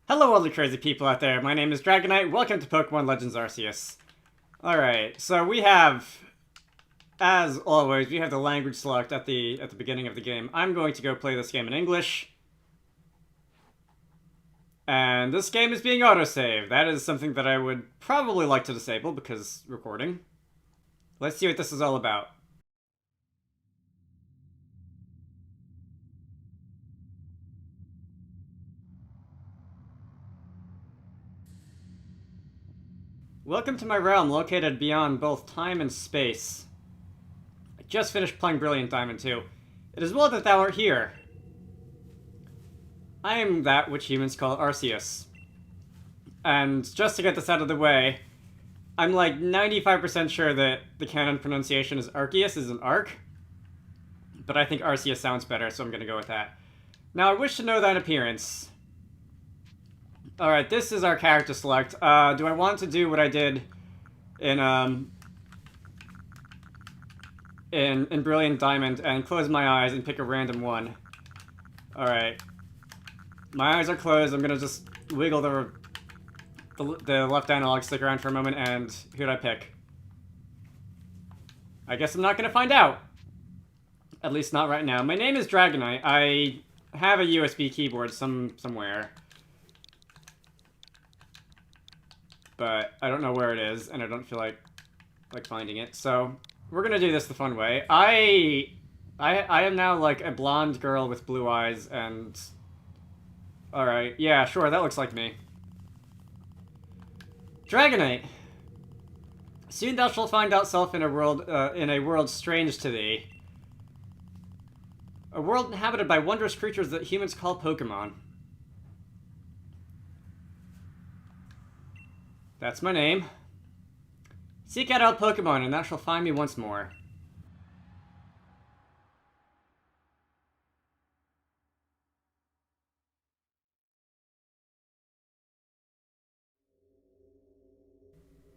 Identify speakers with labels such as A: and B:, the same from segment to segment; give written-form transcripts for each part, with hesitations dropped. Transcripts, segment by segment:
A: Hello all the crazy people out there, my name is Dragonite, welcome to Pokemon Legends Arceus. Alright, so we have, as always, we have the language select at the beginning of the game. I'm going to go play this game in English. And this game is being autosaved. That is something that I would probably like to disable because recording. Let's see what this is all about. Welcome to my realm, located beyond both time and space. I just finished playing Brilliant Diamond 2. It is well that thou art here. I am that which humans call Arceus. And just to get this out of the way, I'm like 95% sure that the canon pronunciation is Arceus, is an arc. But I think Arceus sounds better, so I'm gonna go with that. Now I wish to know thine appearance. Alright, this is our character select. Do I want to do what I did in Brilliant Diamond and close my eyes and pick a random one? Alright. My eyes are closed, I'm gonna just wiggle the left analog stick around for a moment, and who did I pick? I guess I'm not gonna find out. At least not right now. My name is Dragonite. I have a USB keyboard somewhere. But I don't know where it is, and I don't feel like finding it. So we're gonna do this the fun way. I am now like a blonde girl with blue eyes, and all right, yeah, sure, that looks like me. Dragonite, soon thou shalt find thyself in a world strange to thee, a world inhabited by wondrous creatures that humans call Pokémon. That's my name. Seek out our Pokémon, and thou shalt find me once more.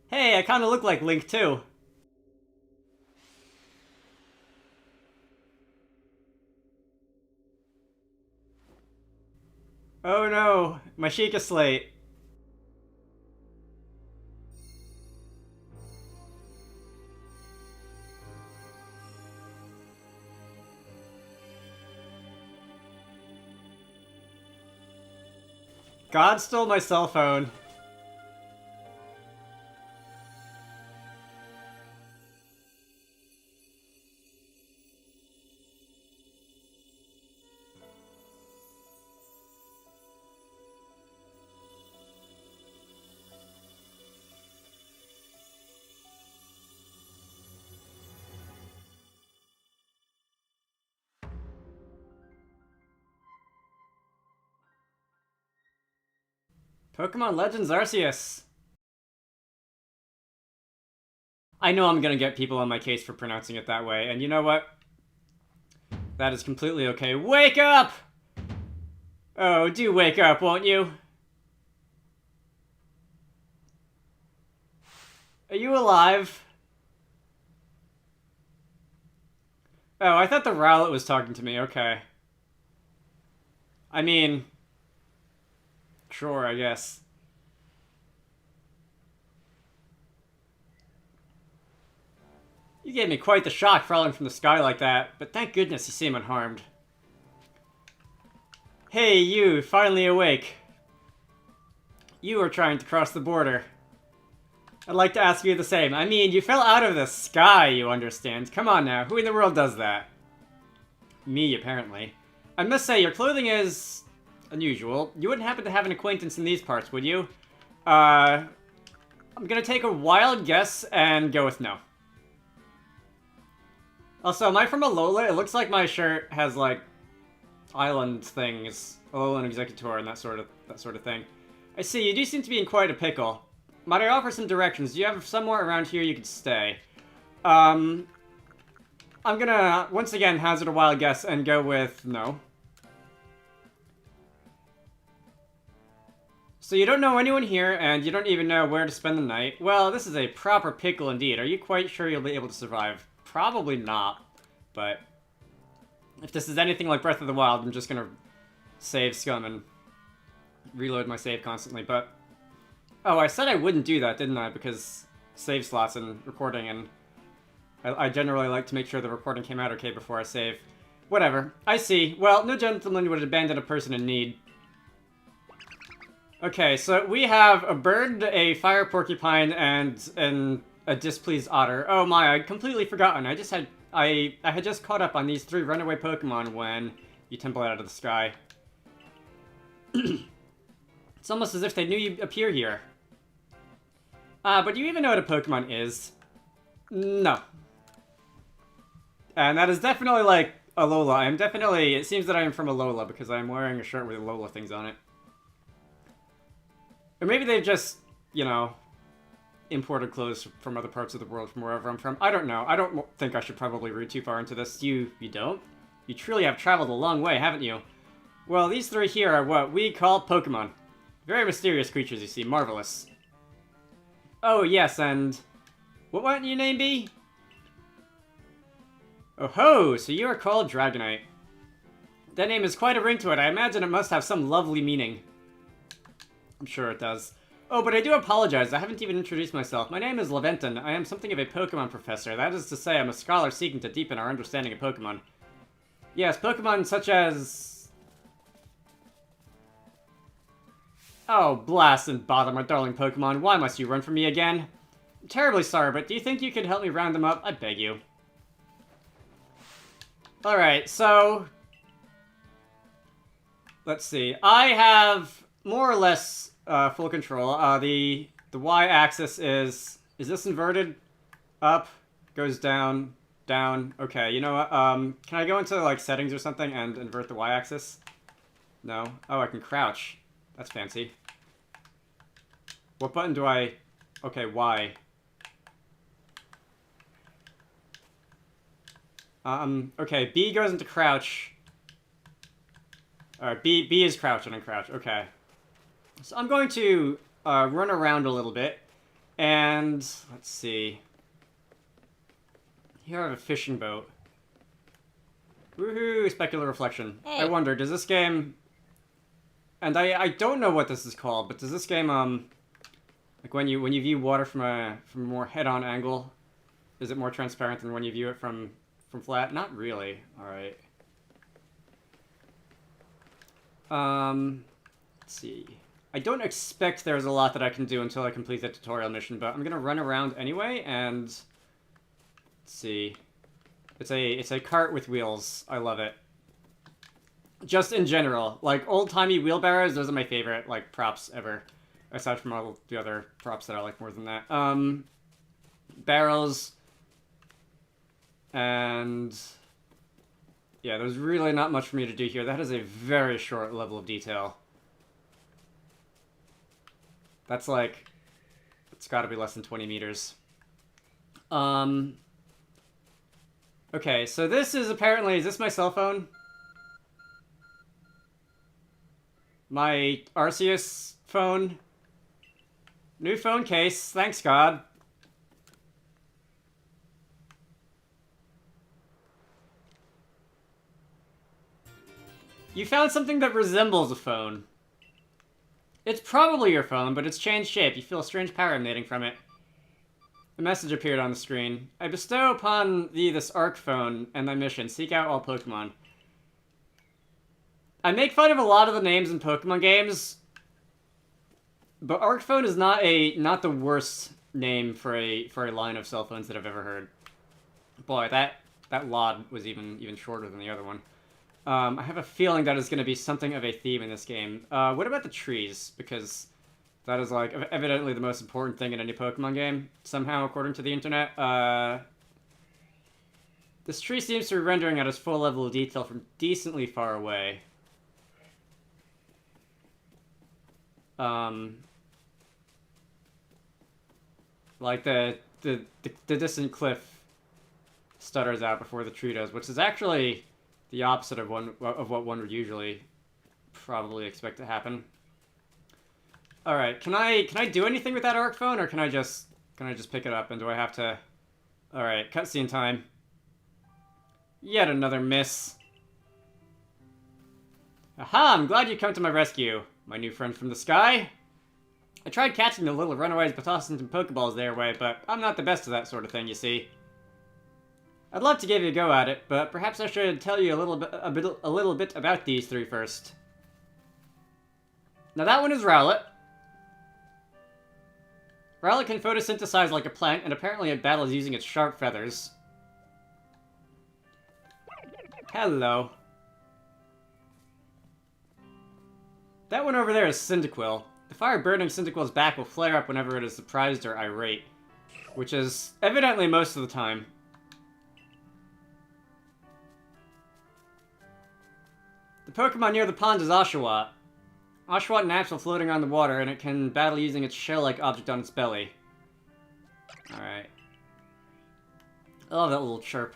A: Hey, I kinda look like Link, too. Oh no, my Sheikah Slate. God stole my cell phone. Pokemon Legends Arceus. I know I'm gonna get people on my case for pronouncing it that way, and you know what? That is completely okay. Wake up! Oh, do wake up, won't you? Are you alive? Oh, I thought the Rowlet was talking to me, okay. I mean... sure, I guess. You gave me quite the shock falling from the sky like that, but thank goodness you seem unharmed. Hey, you, finally awake. You were trying to cross the border. I'd like to ask you the same. I mean, you fell out of the sky, you understand. Come on now, who in the world does that? Me, apparently. I must say, your clothing is... unusual. You wouldn't happen to have an acquaintance in these parts, would you? I'm gonna take a wild guess and go with no. Also, am I from Alola? It looks like my shirt has, like, island things. Alolan Executor and that sort of thing. I see, you do seem to be in quite a pickle. Might I offer some directions? Do you have somewhere around here you could stay? I'm gonna, once again, hazard a wild guess and go with no. So you don't know anyone here, and you don't even know where to spend the night. Well, this is a proper pickle indeed. Are you quite sure you'll be able to survive? Probably not, but if this is anything like Breath of the Wild, I'm just gonna save scum and reload my save constantly, but... Oh, I said I wouldn't do that, didn't I? Because save slots and recording, and I generally like to make sure the recording came out okay before I save. Whatever. I see. Well, no gentleman would abandon a person in need. Okay, so we have a bird, a fire porcupine, and a displeased otter. Oh my, I'd completely forgotten. I had just caught up on these 3 runaway Pokemon when you tumbled out of the sky. It's almost as if they knew you'd appear here. But do you even know what a Pokemon is? No. And that is definitely like Alola. I'm definitely... It seems that I am from Alola because I'm wearing a shirt with Alola things on it. Or maybe they've just, you know, imported clothes from other parts of the world from wherever I'm from. I don't know. I don't think I should probably read too far into this. You don't? You truly have traveled a long way, haven't you? Well, these 3 here are what we call Pokemon. Very mysterious creatures, you see. Marvelous. Oh, yes, and... What might your name be? Oh ho! So you are called Dragonite. That name has quite a ring to it. I imagine it must have some lovely meaning. I'm sure it does. Oh, but I do apologize. I haven't even introduced myself. My name is Leventon. I am something of a Pokemon professor. That is to say, I'm a scholar seeking to deepen our understanding of Pokemon. Yes, Pokemon such as... Oh, blast and bother my darling Pokemon. Why must you run from me again? I'm terribly sorry, but do you think you could help me round them up? I beg you. Alright, so... Let's see. I have more or less full control. The Y-axis is... Is this inverted? Up. Goes down. Down. Okay, you know what? Can I go into, like, settings or something and invert the Y-axis? No? Oh, I can crouch. That's fancy. What button do I... Okay, Y. Okay, B goes into crouch. Alright, B is crouch and uncrouch. Okay. So I'm going to run around a little bit. And, let's see. Here I have a fishing boat. Woohoo, specular reflection. Hey. I wonder, does this game... And I don't know what this is called, but does this game, like when you view water from a more head-on angle, is it more transparent than when you view it from flat? Not really. Alright. Let's see. I don't expect there's a lot that I can do until I complete the tutorial mission, but I'm gonna run around anyway, and... Let's see. It's a cart with wheels. I love it. Just in general. Like, old-timey wheelbarrows, those are my favorite, like, props ever. Aside from all the other props that I like more than that. Barrels. And... Yeah, there's really not much for me to do here. That is a very short level of detail. That's like... It's gotta be less than 20 meters. Okay, so this is apparently... Is this my cell phone? My Arceus phone? New phone case. Thanks, God. You found something that resembles a phone. It's probably your phone, but it's changed shape. You feel a strange power emanating from it. A message appeared on the screen. I bestow upon thee this Arc phone and thy mission. Seek out all Pokemon. I make fun of a lot of the names in Pokemon games, but Arc phone is not the worst name for a line of cell phones that I've ever heard. Boy, that LOD was even shorter than the other one. I have a feeling that is going to be something of a theme in this game. What about the trees? Because that is, like, evidently the most important thing in any Pokemon game, somehow, according to the internet. This tree seems to be rendering at its full level of detail from decently far away. Like the distant cliff stutters out before the tree does, which is actually the opposite of what one would usually probably expect to happen. All right, can I do anything with that Arc phone, or can I just pick it up, and do I have to? All right, cutscene time. Yet another miss. Aha! I'm glad you come to my rescue. my new friend from the sky. I tried catching the little runaways by tossing some Pokeballs their way, but I'm not the best at that sort of thing, you see. I'd love to give you a go at it, but perhaps I should tell you a little bit about these three first. Now that one is Rowlet. Rowlet can photosynthesize like a plant, and apparently it battles using its sharp feathers. Hello. That one over there is Cyndaquil. The fire burning Cyndaquil's back will flare up whenever it is surprised or irate, which is evidently most of the time. The Pokemon near the pond is Oshawott. Oshawott naps while floating on the water, and it can battle using its shell-like object on its belly. Alright. I love that little chirp.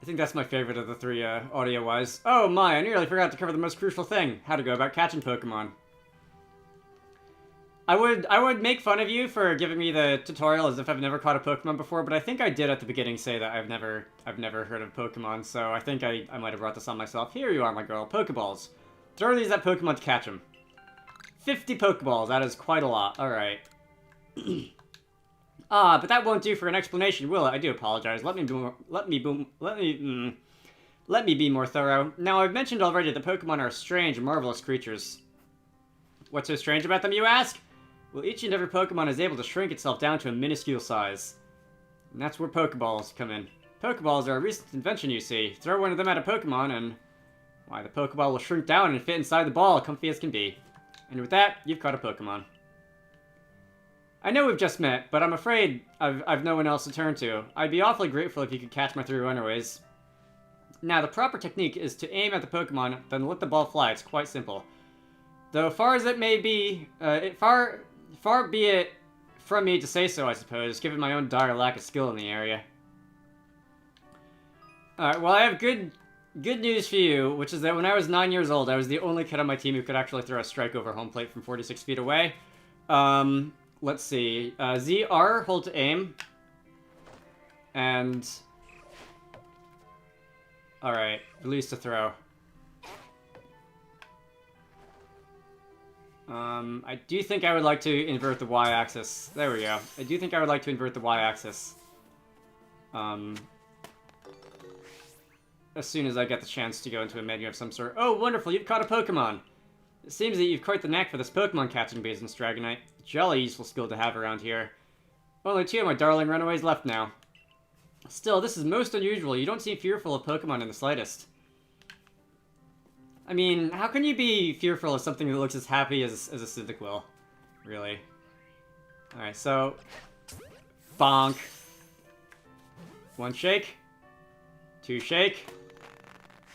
A: I think that's my favorite of the three, audio-wise. Oh my, I nearly forgot to cover the most crucial thing. How to go about catching Pokemon. I would make fun of you for giving me the tutorial as if I've never caught a Pokemon before, but I think I did at the beginning say that I've never heard of Pokemon, so I think I might have brought this on myself. Here you are, my girl. Pokeballs. Throw these at Pokemon to catch them. 50 Pokeballs. That is quite a lot. Alright. But that won't do for an explanation, will it? I do apologize. Let me be more thorough. Now, I've mentioned already that Pokemon are strange and marvelous creatures. What's so strange about them, you ask? Well, each and every Pokemon is able to shrink itself down to a minuscule size. And that's where Pokeballs come in. Pokeballs are a recent invention, you see. Throw one of them at a Pokemon and... why, the Pokeball will shrink down and fit inside the ball, comfy as can be. And with that, you've caught a Pokemon. I know we've just met, but I'm afraid I've no one else to turn to. I'd be awfully grateful if you could catch my three runaways. Now, the proper technique is to aim at the Pokemon, then let the ball fly. It's quite simple. Though far as it may be, far be it from me to say so, I suppose, given my own dire lack of skill in the area. Alright, well, I have good news for you, which is that when I was 9 years old, I was the only kid on my team who could actually throw a strike over home plate from 46 feet away. Let's see. ZR, hold to aim. And... alright, release to throw. I do think I would like to invert the y-axis. There we go. I do think I would like to invert the y-axis. As soon as I get the chance to go into a menu of some sort. Oh, wonderful, you've caught a Pokemon! It seems that you've quite the knack for this Pokemon catching business, Dragonite. Jolly useful skill to have around here. Only two of my darling runaways left now. Still, this is most unusual. You don't seem fearful of Pokemon in the slightest. I mean, how can you be fearful of something that looks as happy as a Cyndaquil? Really? Alright, so... bonk. One shake. Two shake.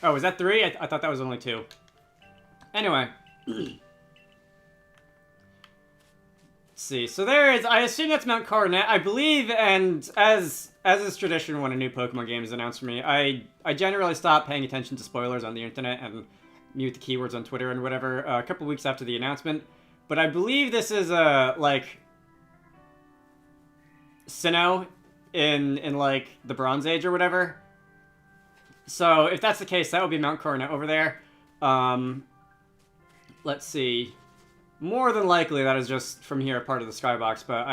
A: Oh, was that three? I thought that was only two. Anyway. Let's see. So there is... I assume that's Mount Coronet. I believe, and as is tradition when a new Pokemon game is announced for me, I generally stop paying attention to spoilers on the internet and mute the keywords on Twitter and whatever a couple weeks after the announcement. But I believe this is, like... Sinnoh in like, the Bronze Age or whatever. So, if that's the case, that would be Mount Coronet over there. Let's see. More than likely, that is just from here, part of the skybox, but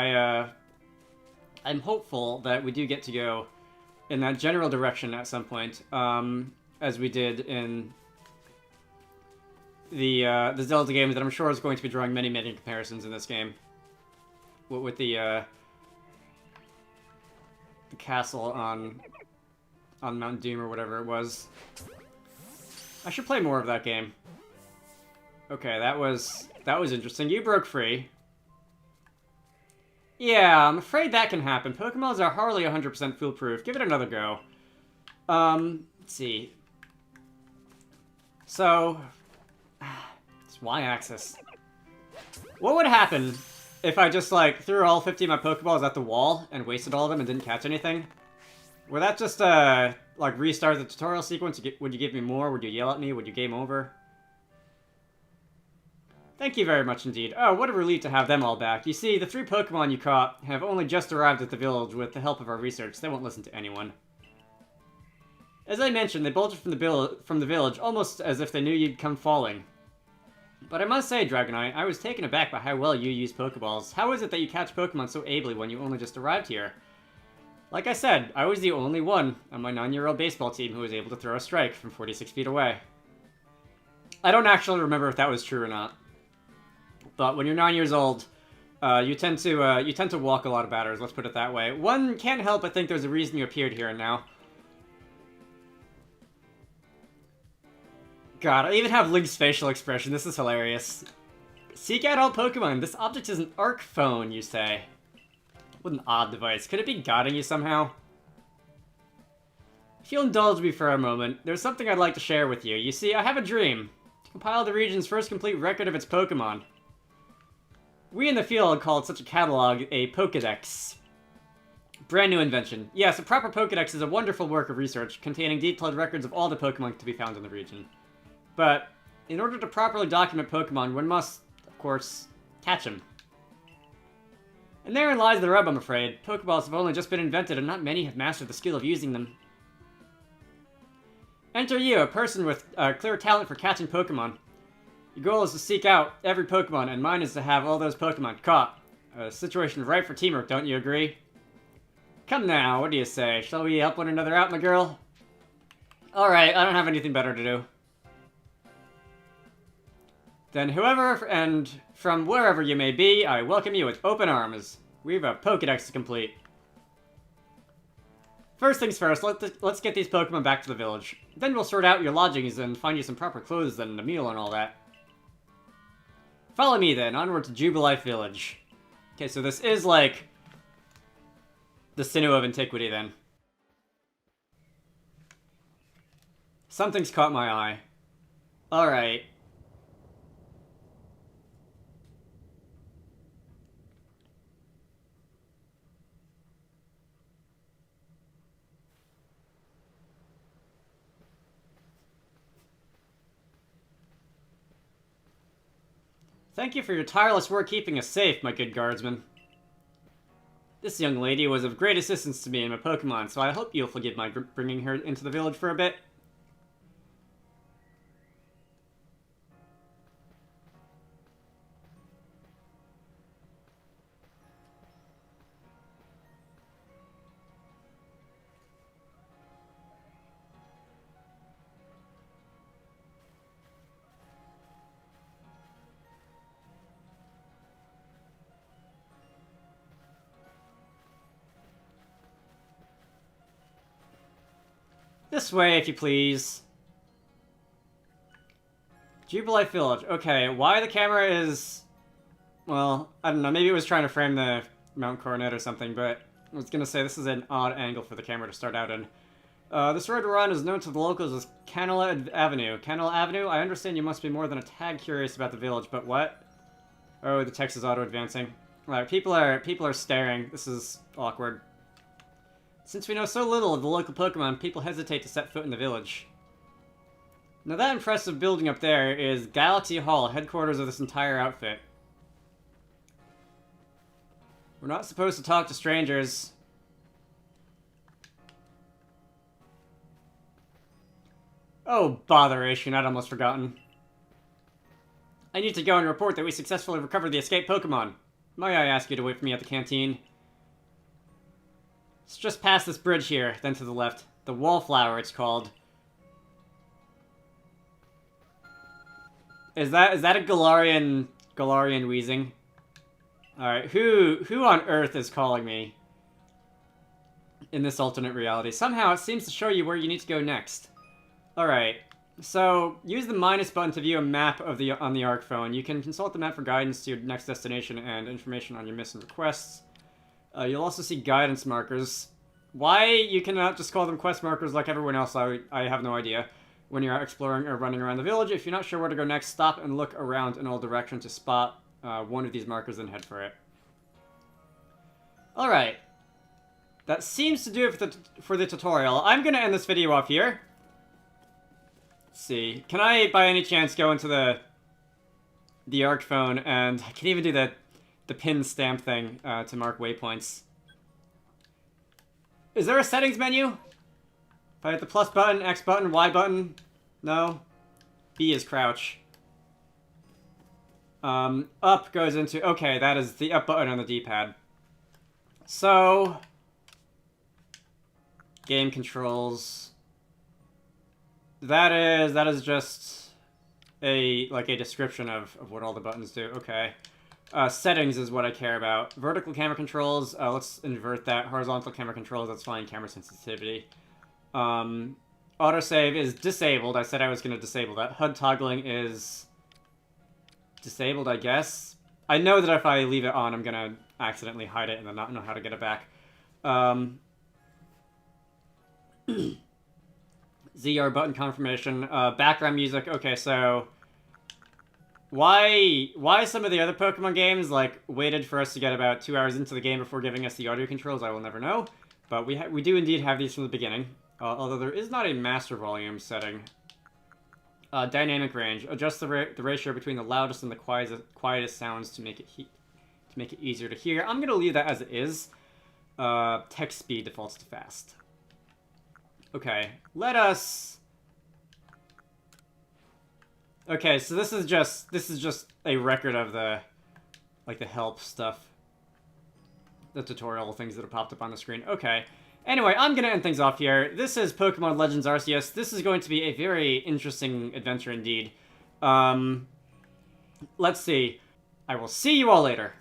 A: I'm hopeful that we do get to go in that general direction at some point, as we did in the Zelda games that I'm sure is going to be drawing many, many comparisons in this game. With the castle on Mount Doom or whatever it was. I should play more of that game. Okay, that was interesting. You broke free. Yeah, I'm afraid that can happen. Pokemons are hardly 100% foolproof. Give it another go. Let's see. So, it's y-axis. What would happen if I just, like, threw all 50 of my Pokeballs at the wall and wasted all of them and didn't catch anything? Would that just, like, restart the tutorial sequence? Would you give me more? Would you yell at me? Would you game over? Thank you very much indeed. Oh, what a relief to have them all back. You see, the 3 Pokemon you caught have only just arrived at the village with the help of our research. They won't listen to anyone. As I mentioned, they bolted from the village almost as if they knew you'd come falling. But I must say, Dragonite, I was taken aback by how well you use Pokeballs. How is it that you catch Pokemon so ably when you only just arrived here? Like I said, I was the only one on my 9-year-old baseball team who was able to throw a strike from 46 feet away. I don't actually remember if that was true or not. But when you're 9 years old, you tend to walk a lot of batters, let's put it that way. One can't help but think there's a reason you appeared here and now. God, I even have Link's facial expression. This is hilarious. Seek out all Pokemon. This object is an ARC phone, you say. What an odd device. Could it be guiding you somehow? If you'll indulge me for a moment, there's something I'd like to share with you. You see, I have a dream. To compile the region's first complete record of its Pokemon. We in the field called such a catalog a Pokédex. Brand new invention. Yes, a proper Pokédex is a wonderful work of research containing detailed records of all the Pokemon to be found in the region. But, in order to properly document Pokemon, one must, of course, catch them. And therein lies the rub, I'm afraid. Pokeballs have only just been invented, and not many have mastered the skill of using them. Enter you, a person with clear talent for catching Pokemon. Your goal is to seek out every Pokemon, and mine is to have all those Pokemon caught. A situation ripe for teamwork, don't you agree? Come now, what do you say? Shall we help one another out, my girl? Alright, I don't have anything better to do. Then whoever and from wherever you may be, I welcome you with open arms. We've a Pokédex to complete. First things first, let's get these Pokemon back to the village. Then we'll sort out your lodgings and find you some proper clothes and a meal and all that. Follow me then, onward to Jubilife Village. Okay, so this is like the Sinnoh of Antiquity then. Something's caught my eye. Alright. Thank you for your tireless work keeping us safe, my good guardsman. This young lady was of great assistance to me and my Pokemon, so I hope you'll forgive my bringing her into the village for a bit. This way, if you please. Jubilife Village. Okay, why the camera is... Well, I don't know. Maybe it was trying to frame the Mount Coronet or something, but I was going to say this is an odd angle for the camera to start out in. This road we're on is known to the locals as Canela Avenue. Canela Avenue? I understand you must be more than a tad curious about the village, but what? Oh, the text is auto-advancing. Alright, people are staring. This is awkward. Since we know so little of the local Pokemon, people hesitate to set foot in the village. Now that impressive building up there is Galaxy Hall, headquarters of this entire outfit. We're not supposed to talk to strangers. Oh, botheration, I'd almost forgotten. I need to go and report that we successfully recovered the escaped Pokemon. May I ask you to wait for me at the canteen? It's just past this bridge here, then to the left. The Wallflower, it's called. Is that a Galarian wheezing? Alright, who on earth is calling me? In this alternate reality. Somehow it seems to show you where you need to go next. Alright, so use the minus button to view a map of on the ARC phone. You can consult the map for guidance to your next destination and information on your missing requests. You'll also see guidance markers. Why you cannot just call them quest markers like everyone else, I have no idea. When you're out exploring or running around the village, if you're not sure where to go next, stop and look around in all directions to spot one of these markers and head for it. Alright. That seems to do it for the tutorial. I'm going to end this video off here. Let's see. Can I, by any chance, go into the ARC phone and I can even do the pin stamp thing to mark waypoints. Is there a settings menu? If I hit the plus button, X button, Y button? No? B is crouch. Up goes into... Okay, that is the up button on the D-pad. So... Game controls. That is just a description of what all the buttons do. Okay. Settings is what I care about. Vertical camera controls, let's invert that. Horizontal camera controls, that's fine. Camera sensitivity. Autosave is disabled. I said I was going to disable that. HUD toggling is disabled, I guess. I know that if I leave it on, I'm going to accidentally hide it and then not know how to get it back. ZR button confirmation. Background music. Okay, so... Why some of the other Pokemon games, like, waited for us to get about 2 hours into the game before giving us the audio controls, I will never know. But we do indeed have these from the beginning. Although there is not a master volume setting. Dynamic range. Adjust the ratio between the loudest and the quietest sounds to make it easier to hear. I'm gonna leave that as it is. Text speed defaults to fast. Okay, let us... Okay, so this is just a record of the help stuff. The tutorial things that have popped up on the screen. Okay. Anyway, I'm gonna end things off here. This is Pokemon Legends Arceus. This is going to be a very interesting adventure indeed. Let's see. I will see you all later.